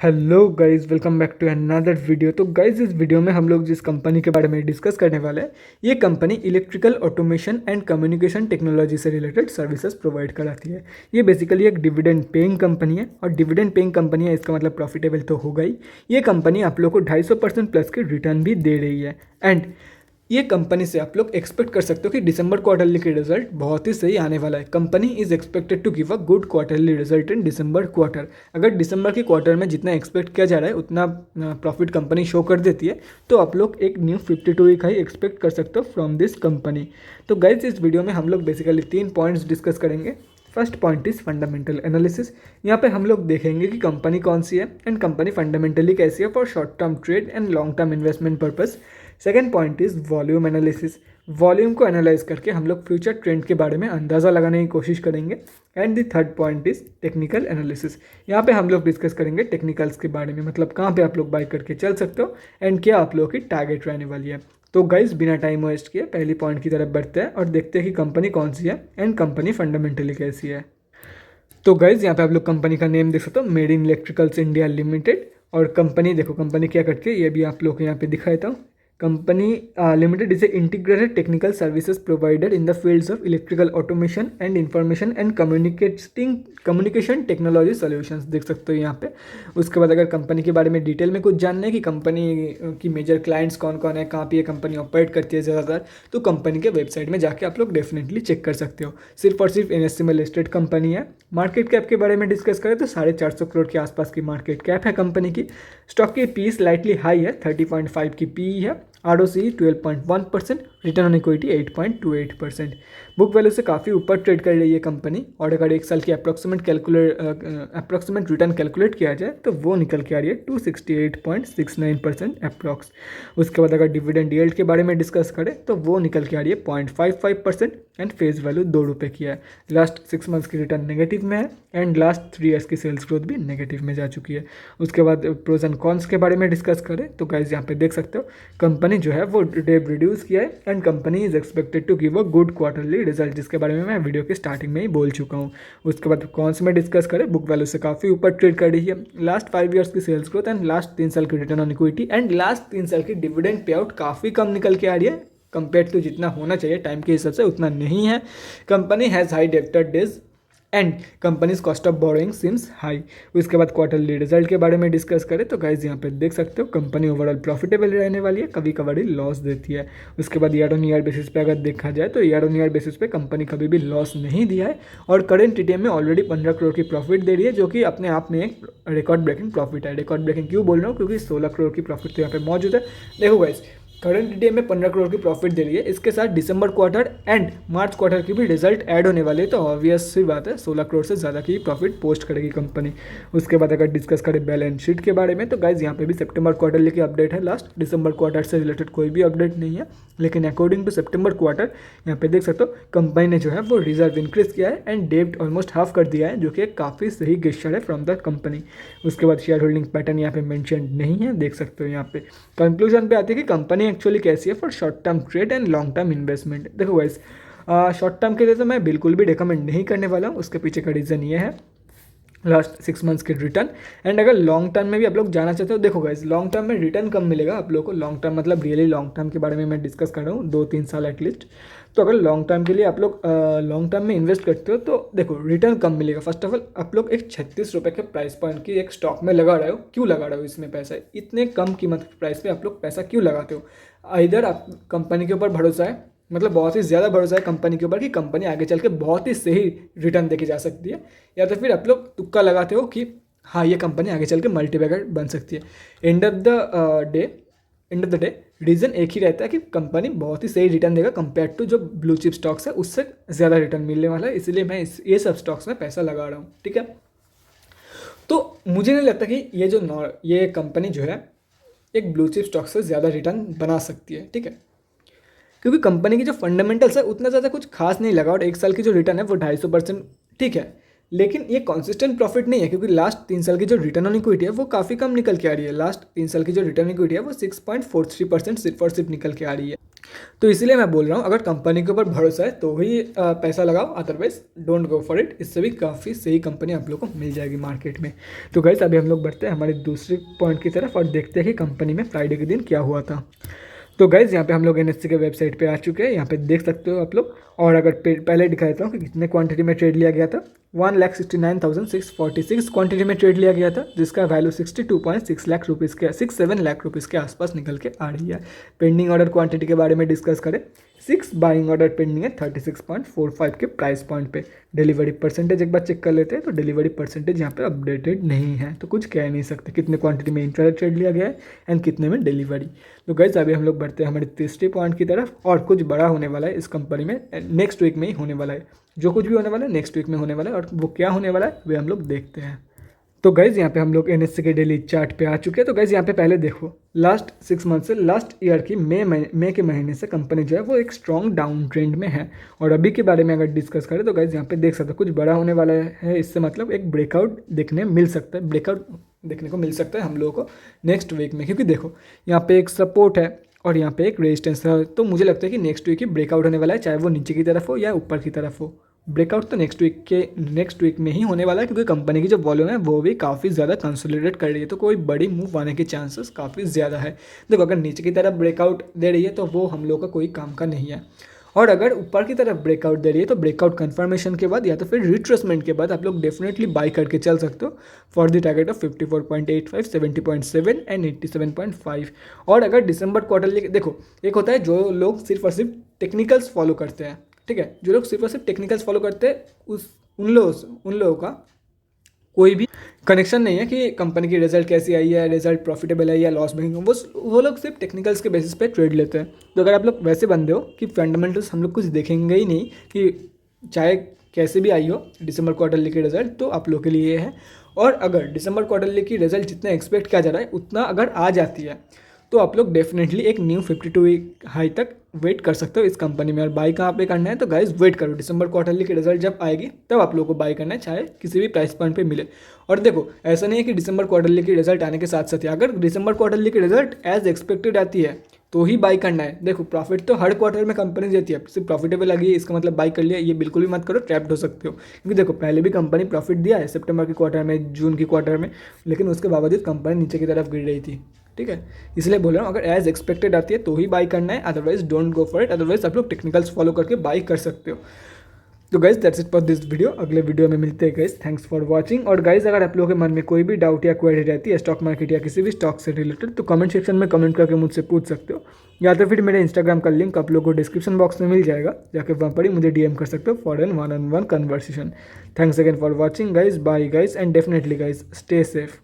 Hello guys, welcome back to another video. तो guys, इस video में हम लोग जिस कंपनी के बारे में डिस्कस करने वाले हैं, ये company electrical automation and communication technology से रिलेटेड सर्विसेज प्रोवाइड कराती है। ये बेसिकली एक डिविडेंड पेइंग कंपनी है, और डिविडेंड पेइंग कंपनी है इसका मतलब प्रॉफिटेबल तो होगा ही। ये कंपनी आप लोग को 250% प्लस के रिटर्न भी दे रही है। एंड ये कंपनी से आप लोग एक्सपेक्ट कर सकते हो कि दिसंबर क्वार्टरली के रिजल्ट बहुत ही सही आने वाला है। Company is expected to give a good quarterly result in December quarter. अगर दिसंबर के क्वार्टर में जितना एक्सपेक्ट किया जा रहा है उतना प्रॉफिट कंपनी शो कर देती है, तो आप लोग एक न्यू 52 वीक हाई एक्सपेक्ट कर सकते हो फ्रॉम दिस कंपनी। तो गाइज, इस वीडियो में हम लोग बेसिकली 3 पॉइंट्स डिस्कस करेंगे। First point is fundamental analysis. यहाँ पे हम लोग देखेंगे कि कंपनी कौन सी है एंड कंपनी फंडामेंटली कैसी है for short term trade and long term investment purpose. Second point is volume analysis. Volume को एनालाइज करके हम लोग फ्यूचर ट्रेंड के बारे में अंदाज़ा लगाने की कोशिश करेंगे। And the third point is technical analysis. यहाँ पे हम लोग डिस्कस करेंगे टेक्निकल्स के बारे में, मतलब कहाँ पे आप लोग बाई करके चल सकते हो एंड क्या आप लोगों की टारगेट रहने वाली है। तो गाइज, बिना टाइम वेस्ट किए पहली पॉइंट की तरफ बढ़ते हैं और देखते हैं कि कंपनी कौन सी है एंड कंपनी फंडामेंटली कैसी है। तो गाइज, यहाँ पे आप लोग कंपनी का नेम देख सकते हो, made in electricals India limited. और कंपनी देखो, कंपनी क्या करती है ये भी आप लोग को यहाँ पे दिखा देता हूँ। Company limited is a integrated technical services provider in the fields of electrical automation and information and communication technology solutions देख सकते हो यहाँ पे। उसके बाद अगर कंपनी के बारे में डिटेल में कुछ जानना है कि कंपनी की मेजर क्लाइंट्स कौन कौन है, कहाँ पे ये कंपनी ऑपरेट करती है ज़्यादातर, तो कंपनी के वेबसाइट में जाके आप लोग डेफिनेटली चेक कर सकते हो। सिर्फ और सिर्फ NSE में लिस्टेड कंपनी है। मार्केट कैप के बारे में डिस्कस करें तो 450 करोड़ के आसपास की मार्केट कैप है कंपनी की। स्टॉक की पी स्लाइटली हाई है, 30.5 की पी है। ROCE 12.1%, return on equity 8.28%। Book value से काफ़ी ऊपर ट्रेड कर रही है कंपनी। और अगर एक साल की अप्रॉक्सीमेट रिटर्न कैलकुलेट किया जाए तो वो निकल के आ रही है 268.69% अप्रॉक्स। उसके बाद अगर डिविडेंड यील्ड के बारे में डिस्कस करें तो वो निकल के आ रही है 0.55% एंड फेस वैल्यू 2 रुपये की है। लास्ट 6 मंथ्स की रिटर्न नेगेटिव में है एंड लास्ट 3 ईयर्स की सेल्स ग्रोथ भी नेगेटिव में जा चुकी है। उसके बाद प्रोज एंड कॉन्स के बारे में डिस्कस करें तो गाइज यहाँ पे देख सकते हो कंपनी जो है वो डेट रिड्यूस किया है and company is expected to give a good quarterly result, जिसके बारे में मैं वीडियो के स्टार्टिंग में ही बोल चुका हूँ। उसके बाद कॉन्स में डिस्कस करें, बुक वैल्यू से काफ़ी ऊपर ट्रेड कर रही है। लास्ट 5 ईयर्स की सेल्स ग्रोथ एंड लास्ट 3 साल की return on equity and last 3 साल की डिविडेंड पे आउट काफ़ी कम निकल के आ रही है कंपेयर टू जितना होना चाहिए टाइम के हिसाब से, उतना नहीं है। Company has high debtor days and companies cost of borrowing seems high. उसके बाद क्वार्टरली रिजल्ट के बारे में डिस्कस करें तो गाइज यहाँ पे देख सकते हो कंपनी ओवरऑल प्रॉफिटेबल रहने वाली है, कभी कभार लॉस देती है। उसके बाद ईयर ऑन ईयर बेसिस पे अगर देखा जाए तो ईयर ऑन ईयर बेसिस पे कंपनी कभी भी लॉस नहीं दिया है और करेंट टीटीएम में ऑलरेडी 15 करोड़ की प्रॉफिट दे रही है, जो कि अपने आप में एक रिकॉर्ड ब्रेकिंग प्रॉफिट है। रिकॉर्ड ब्रेकिंग क्यों बोल रहा हूँ, क्योंकि 16 करोड़ की प्रॉफिट तो यहाँ पे मौजूद है। देखो गाइज, करंट टीटीएम में 15 करोड़ की प्रॉफिट दे रही है, इसके साथ दिसंबर क्वार्टर एंड मार्च क्वार्टर की भी रिजल्ट ऐड होने वाले हैं, तो ऑब्वियस सी बात है 16 करोड़ से ज़्यादा की प्रॉफिट पोस्ट करेगी कंपनी। उसके बाद अगर डिस्कस करें बैलेंस शीट के बारे में तो गाइज यहाँ पे भी सितंबर क्वार्टर लेके अपडेट है। लास्ट दिसंबर क्वार्टर से रिलेटेड कोई भी अपडेट नहीं है, लेकिन अकॉर्डिंग टू सितंबर क्वार्टर यहाँ पे देख सकते हो कंपनी ने जो है वो रिजर्व इंक्रीज किया है एंड डेब्ट ऑलमोस्ट हाफ कर दिया है, जो कि काफ़ी सही गेस्चर है फ्रॉम द कंपनी। उसके बाद शेयर होल्डिंग पैटर्न यहाँ पे मेंशन नहीं है, देख सकते हो। यहाँ पे कंक्लूजन पे आती है कि कंपनी एक्चुअली कैसी है for short term trade and long term investment. देखो गाइस, शॉर्ट टर्म के लिए तो मैं बिल्कुल भी रिकमेंड नहीं करने वाला हूँ। उसके पीछे का रीज़न ये है लास्ट 6 मंथ्स के रिटर्न। एंड अगर लॉन्ग टर्म में भी आप लोग जाना चाहते हो, देखो गाइस लॉन्ग टर्म में रिटर्न कम मिलेगा आप लोगों को। लॉन्ग टर्म मतलब रियली लॉन्ग टर्म के बारे में मैं डिस्कस कर रहा हूँ, 2-3 साल एटलीस्ट। तो अगर लॉन्ग टर्म के लिए आप लोग लॉन्ग टर्म में इन्वेस्ट करते हो तो देखो रिटर्न कम मिलेगा। फर्स्ट ऑफ ऑल आप लोग एक 36 रुपये के प्राइस पॉइंट की एक स्टॉक में लगा रहे हो, क्यों लगा रहे हो इसमें पैसा? इतने कम कीमत के प्राइस पे आप लोग पैसा क्यों लगाते हो? इधर आप कंपनी के ऊपर भरोसा है, मतलब बहुत ही ज़्यादा भरोसा है कंपनी के ऊपर कि कंपनी आगे चल के बहुत ही सही रिटर्न देके जा सकती है, या तो फिर आप लोग तुक्का लगाते हो कि हाँ ये कंपनी आगे चल के मल्टीबैगर बन सकती है। End of the day reason एक ही रहता है कि कंपनी बहुत ही सही रिटर्न देगा कंपेयर टू जो ब्लू चिप स्टॉक्स है, उससे ज़्यादा रिटर्न मिलने वाला है, इसलिए मैं ये सब स्टॉक्स में पैसा लगा रहा हूँ। ठीक है, तो मुझे नहीं लगता कि ये कंपनी जो है एक ब्लू चिप स्टॉक से ज़्यादा रिटर्न बना सकती है। ठीक है, क्योंकि कंपनी की जो फंडामेंटल्स है उतना ज़्यादा कुछ खास नहीं लगा और एक साल की जो रिटर्न है वो 250%। ठीक है, लेकिन ये कॉन्सिस्टेंट प्रॉफिट नहीं है, क्योंकि लास्ट 3 साल की जो रिटर्न ऑन इक्विटी है वो काफ़ी कम निकल के आ रही है। लास्ट 3 साल की जो रिटर्न इक्विटी है वो 6.43% सिर्फ और सिर्फ निकल के आ रही है। तो इसलिए मैं बोल रहा हूँ, अगर कंपनी के ऊपर भरोसा है तो ही पैसा लगाओ, otherwise don't go for it. इससे भी काफ़ी सही कंपनी आप लोग को मिल जाएगी मार्केट में। तो गाइस अभी हम लोग बढ़ते हैं हमारे दूसरे पॉइंट की तरफ और देखते हैं कि कंपनी में फ्राइडे के दिन क्या हुआ था। तो गाइज़ यहाँ पे हम लोग एनएससी के वेबसाइट पे आ चुके हैं, यहाँ पे देख सकते हो आप लोग। और अगर पहले दिखा देता हूँ कि कितने क्वांटिटी में ट्रेड लिया गया था। 1,69,646 क्वांटिटी में ट्रेड लिया गया था, जिसका वैल्यू 62.6 लाख रुपीज़ के 67 लाख रुपीज़ के आसपास निकल के आ रही है। पेंडिंग ऑर्डर क्वांटिटी के बारे में डिस्कस करें, 6 बाइंग ऑर्डर पेंडिंग है 36.45 के प्राइस पॉइंट पे। डिलीवरी परसेंटेज एक बार चेक कर लेते हैं, तो डिलीवरी परसेंटेज यहाँ पे अपडेटेड नहीं है, तो कुछ कह नहीं सकते कितने क्वांटिटी में इंट्रा ट्रेड लिया गया है एंड कितने में डिलीवरी। तो गाइस अभी हम लोग बढ़ते हैं हमारे तीसरे पॉइंट की तरफ, और कुछ बड़ा होने वाला है इस कंपनी में, नेक्स्ट वीक में ही होने वाला है। जो कुछ भी होने वाला है नेक्स्ट वीक में होने वाला है, और वो क्या होने वाला है वे हम लोग देखते हैं। तो गाइज़ यहाँ पे हम लोग एनएससी के डेली चार्ट पे आ चुके हैं। तो गाइज़ यहाँ पे पहले देखो, लास्ट 6 मंथ से लास्ट ईयर की मई के महीने से कंपनी जो है वो एक स्ट्रॉन्ग डाउन ट्रेंड में है। और अभी के बारे में अगर डिस्कस करें तो गाइज़ यहाँ पे देख सकते हो कुछ बड़ा होने वाला है। इससे मतलब एक ब्रेकआउट देखने मिल सकता है, ब्रेकआउट देखने को मिल सकता है हम लोगों को नेक्स्ट वीक में, क्योंकि देखो यहाँ पे एक सपोर्ट है और यहाँ पे एक रेजिस्टेंस है। तो मुझे लगता है कि नेक्स्ट वीक ही ब्रेकआउट होने वाला है, चाहे वो नीचे की तरफ हो या ऊपर की तरफ हो। ब्रेकआउट तो नेक्स्ट वीक में ही होने वाला है, क्योंकि कंपनी की जो वॉल्यूम है वो भी काफ़ी ज़्यादा कंसोलिडेट कर रही है, तो कोई बड़ी मूव आने के चांसेस काफ़ी ज़्यादा है। देखो अगर नीचे की तरफ ब्रेकआउट दे रही है तो वो हम लोग का कोई काम का नहीं है, और अगर ऊपर की तरफ ब्रेकआउट दे रही है तो ब्रेकआउट कंफर्मेशन के बाद या तो फिर रिट्रेसमेंट के बाद आप लोग डेफिनेटली बाई करके चल सकते हो for the target of 54.85, 70.7 and 87.5। और अगर दिसंबर क्वार्टर देखो, एक होता है जो लोग सिर्फ और सिर्फ टेक्निकल्स फॉलो करते हैं, ठीक है, जो लोग सिर्फ और सिर्फ टेक्निकल्स फॉलो करते हैं उन लोगों का कोई भी कनेक्शन नहीं है कि कंपनी की रिजल्ट कैसी आई है, रिजल्ट प्रॉफिटेबल है या लॉस मेकिंग, वो लोग सिर्फ टेक्निकल्स के बेसिस पे ट्रेड लेते हैं। तो अगर आप लोग वैसे बंदे हो कि फंडामेंटल्स हम लोग कुछ देखेंगे ही नहीं, कि चाहे कैसे भी आई हो दिसंबर क्वार्टरली की रिजल्ट, तो आप लोग के लिए ये है। और अगर दिसंबर क्वार्टरली की रिजल्ट जितना एक्सपेक्ट किया जा रहा है उतना अगर आ जाती है तो आप लोग डेफिनेटली एक न्यू 52 वीक हाई तक वेट कर सकते हो इस कंपनी में। और बाई कहाँ पे करना है तो गाइस वेट करो, दिसंबर क्वार्टरली की रिजल्ट जब आएगी तब आप लोगों को बाई करना है, चाहे किसी भी प्राइस पॉइंट पे मिले। और देखो ऐसा नहीं है कि दिसंबर क्वार्टरली की रिजल्ट आने के साथ साथ ही, अगर दिसंबर क्वार्टरली की रिजल्ट एज एक्सपेक्टेड आती है तो ही बाई करना है। देखो प्रॉफिट तो हर क्वार्टर में कंपनी देती है, सिर्फ प्रॉफिटेबल लगी है इसका मतलब बाई कर लिया, ये बिल्कुल भी मत करो, ट्रैप्ड हो सकते हो। क्योंकि देखो पहले भी कंपनी प्रॉफिट दिया है सितंबर के क्वार्टर में, जून की क्वार्टर में, लेकिन उसके बावजूद कंपनी नीचे की तरफ गिर रही थी, ठीक है। इसलिए बोल रहा हूँ अगर एज एक्सपेक्टेड आती है तो ही बाई करना है, otherwise don't go for it, otherwise आप लोग टेक्निकल्स फॉलो करके बाई कर सकते हो। तो guys that's it for this video, अगले वीडियो में मिलते हैं गाइज, थैंक्स फॉर वाचिंग। और गाइज अगर आप लोगों के मन में कोई भी डाउट या क्वेरी रहती है स्टॉक मार्केट या किसी भी स्टॉक से रिलेटेड, तो कमेंट सेक्शन में कमेंट करके मुझसे पूछ सकते हो, या तो फिर मेरे इंस्टाग्राम का लिंक आप लोगों को डिस्क्रिप्शन बॉक्स में मिल जाएगा, जाके वहाँ पर ही मुझे डीएम कर सकते हो for an one on one conversation. Thanks again for watching guys, bye guys, and definitely guys stay safe.